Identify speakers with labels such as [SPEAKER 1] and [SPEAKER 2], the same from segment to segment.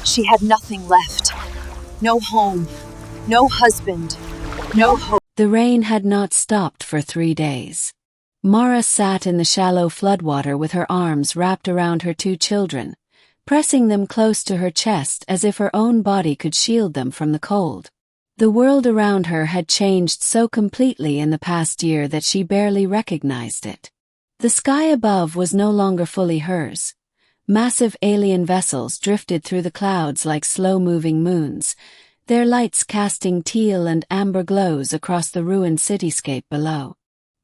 [SPEAKER 1] She had nothing left. No home, no husband, no hope.
[SPEAKER 2] The rain had not stopped for 3 days. Mara sat in the shallow floodwater with her arms wrapped around her 2 children, pressing them close to her chest as if her own body could shield them from the cold. The world around her had changed so completely in the past year that she barely recognized it. The sky above was no longer fully hers. Massive alien vessels drifted through the clouds like slow-moving moons, their lights casting teal and amber glows across the ruined cityscape below.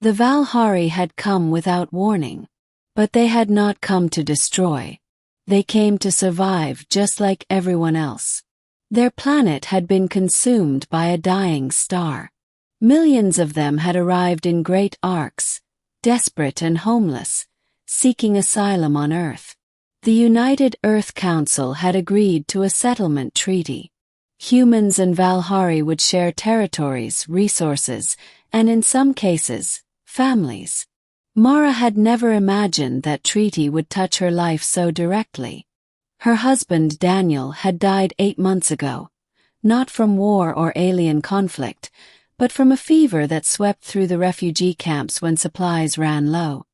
[SPEAKER 2] The Valhari had come without warning. But they had not come to destroy. They came to survive just like everyone else. Their planet had been consumed by a dying star. Millions of them had arrived in great arcs, desperate and homeless, seeking asylum on Earth. The United Earth Council had agreed to a settlement treaty. Humans and Valhari would share territories, resources, and in some cases, families. Mara had never imagined that treaty would touch her life so directly. Her husband Daniel had died 8 months ago, not from war or alien conflict, but from a fever that swept through the refugee camps when supplies ran low.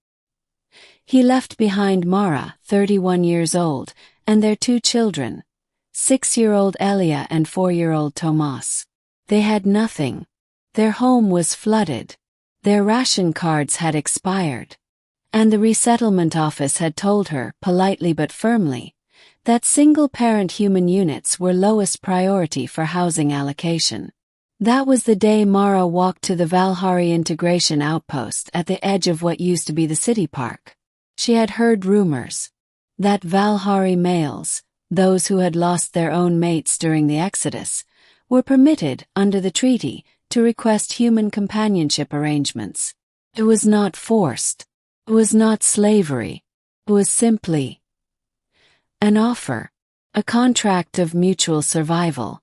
[SPEAKER 2] He left behind Mara, 31 years old, and their 2 children, 6-year-old Elia and 4-year-old Tomas. They had nothing. Their home was flooded. Their ration cards had expired. And the resettlement office had told her, politely but firmly, that single-parent human units were lowest priority for housing allocation. That was the day Mara walked to the Valhari integration outpost at the edge of what used to be the city park. She had heard rumors that Valhari males, those who had lost their own mates during the Exodus, were permitted, under the treaty, to request human companionship arrangements. It was not forced. It was not slavery. It was simply an offer, a contract of mutual survival.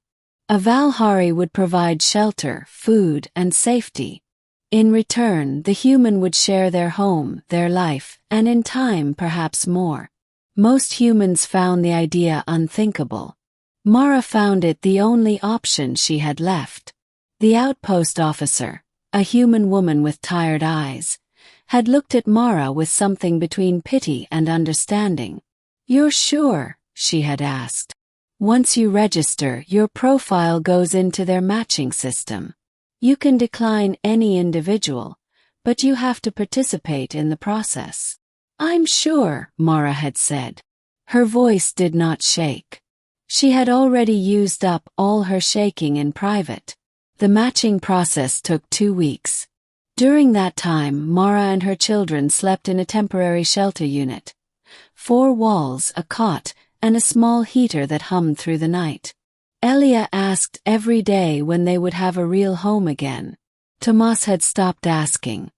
[SPEAKER 2] A Valhari would provide shelter, food, and safety. In return, the human would share their home, their life, and in time perhaps more. Most humans found the idea unthinkable. Mara found it the only option she had left. The outpost officer, a human woman with tired eyes, had looked at Mara with something between pity and understanding. "You're sure?" she had asked. "Once you register, your profile goes into their matching system. You can decline any individual, but you have to participate in the process." "I'm sure," Mara had said. Her voice did not shake. She had already used up all her shaking in private. The matching process took 2 weeks. During that time, Mara and her children slept in a temporary shelter unit. 4 walls, a cot, and a small heater that hummed through the night. Elia asked every day when they would have a real home again. Tomas had stopped asking.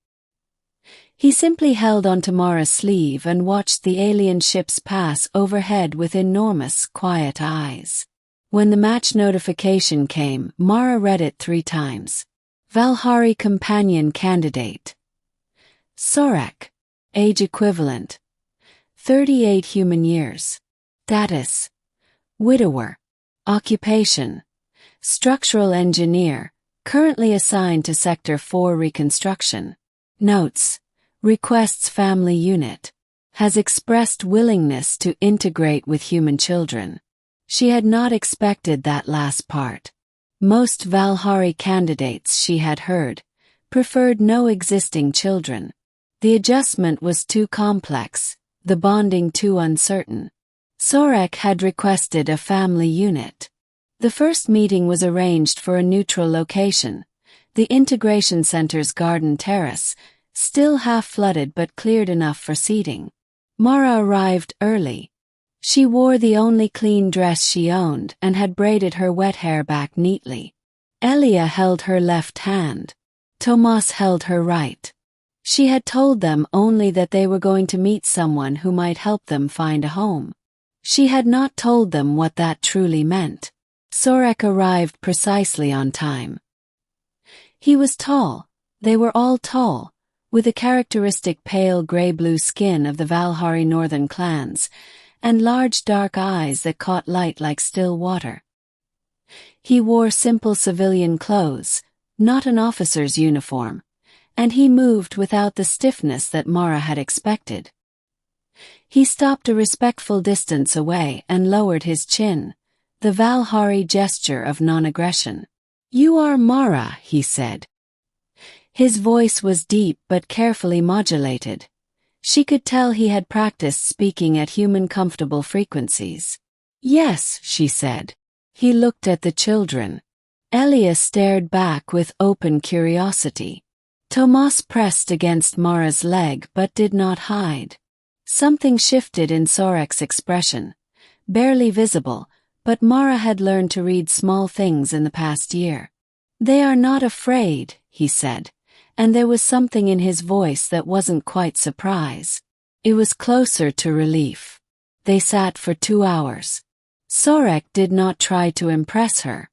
[SPEAKER 2] He simply held onto Mara's sleeve and watched the alien ships pass overhead with enormous, quiet eyes. When the match notification came, Mara read it 3 times. Valhari companion candidate. Sorek. Age equivalent. 38 human years. Status. Widower. Occupation. Structural engineer, currently assigned to Sector 4 reconstruction. Notes. Requests family unit. Has expressed willingness to integrate with human children. She had not expected that last part. Most Valhari candidates she had heard preferred no existing children. The adjustment was too complex, the bonding too uncertain. Sorek had requested a family unit. The first meeting was arranged for a neutral location, the integration center's garden terrace, still half flooded but cleared enough for seating. Mara arrived early. She wore the only clean dress she owned and had braided her wet hair back neatly. Elia held her left hand. Tomas held her right. She had told them only that they were going to meet someone who might help them find a home. She had not told them what that truly meant. Sorek arrived precisely on time. He was tall. They were all tall, with the characteristic pale gray-blue skin of the Valhari northern clans, and large dark eyes that caught light like still water. He wore simple civilian clothes, not an officer's uniform, and he moved without the stiffness that Mara had expected. He stopped a respectful distance away and lowered his chin, the Valhari gesture of non-aggression. "You are Mara," he said. His voice was deep but carefully modulated. She could tell he had practiced speaking at human-comfortable frequencies. "Yes," she said. He looked at the children. Elia stared back with open curiosity. Tomas pressed against Mara's leg but did not hide. Something shifted in Sorek's expression, barely visible, but Mara had learned to read small things in the past year. "They are not afraid," he said, and there was something in his voice that wasn't quite surprise. It was closer to relief. They sat for 2 hours. Sorek did not try to impress her.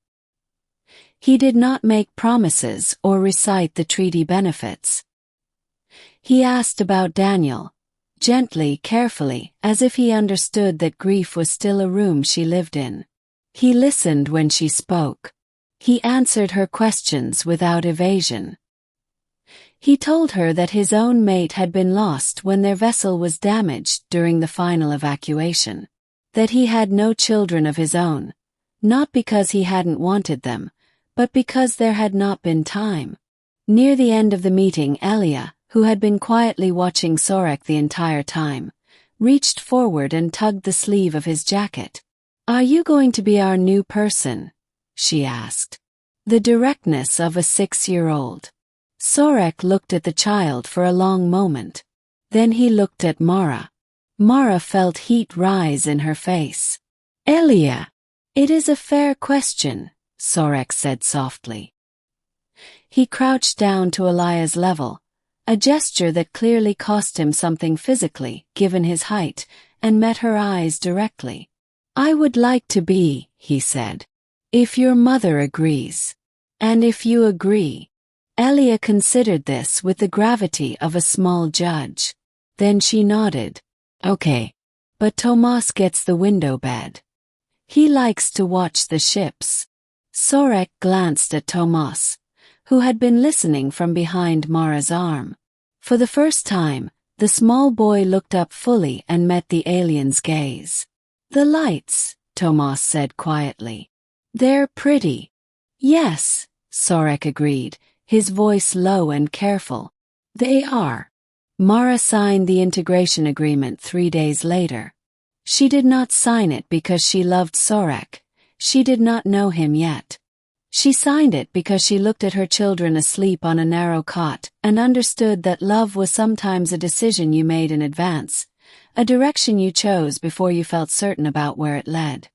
[SPEAKER 2] He did not make promises or recite the treaty benefits. He asked about Daniel, gently, carefully, as if he understood that grief was still a room she lived in. He listened when she spoke. He answered her questions without evasion. He told her that his own mate had been lost when their vessel was damaged during the final evacuation, that he had no children of his own, not because he hadn't wanted them, but because there had not been time. Near the end of the meeting, Elia, who had been quietly watching Sorek the entire time, reached forward and tugged the sleeve of his jacket. "Are you going to be our new person?" she asked. The directness of a 6-year-old. Sorek looked at the child for a long moment. Then he looked at Mara. Mara felt heat rise in her face. "Elia, it is a fair question," Sorek said softly. He crouched down to Elia's level, a gesture that clearly cost him something physically, given his height, and met her eyes directly. "I would like to be," he said, "if your mother agrees. And if you agree." Elia considered this with the gravity of a small judge. Then she nodded. "Okay. But Tomas gets the window bed. He likes to watch the ships." Sorek glanced at Tomas, who had been listening from behind Mara's arm. For the first time, the small boy looked up fully and met the alien's gaze. "The lights," Tomas said quietly. "They're pretty." "Yes," Sorek agreed, his voice low and careful. "They are." Mara signed the integration agreement 3 days later. She did not sign it because she loved Sorek. She did not know him yet. She signed it because she looked at her children asleep on a narrow cot and understood that love was sometimes a decision you made in advance, a direction you chose before you felt certain about where it led.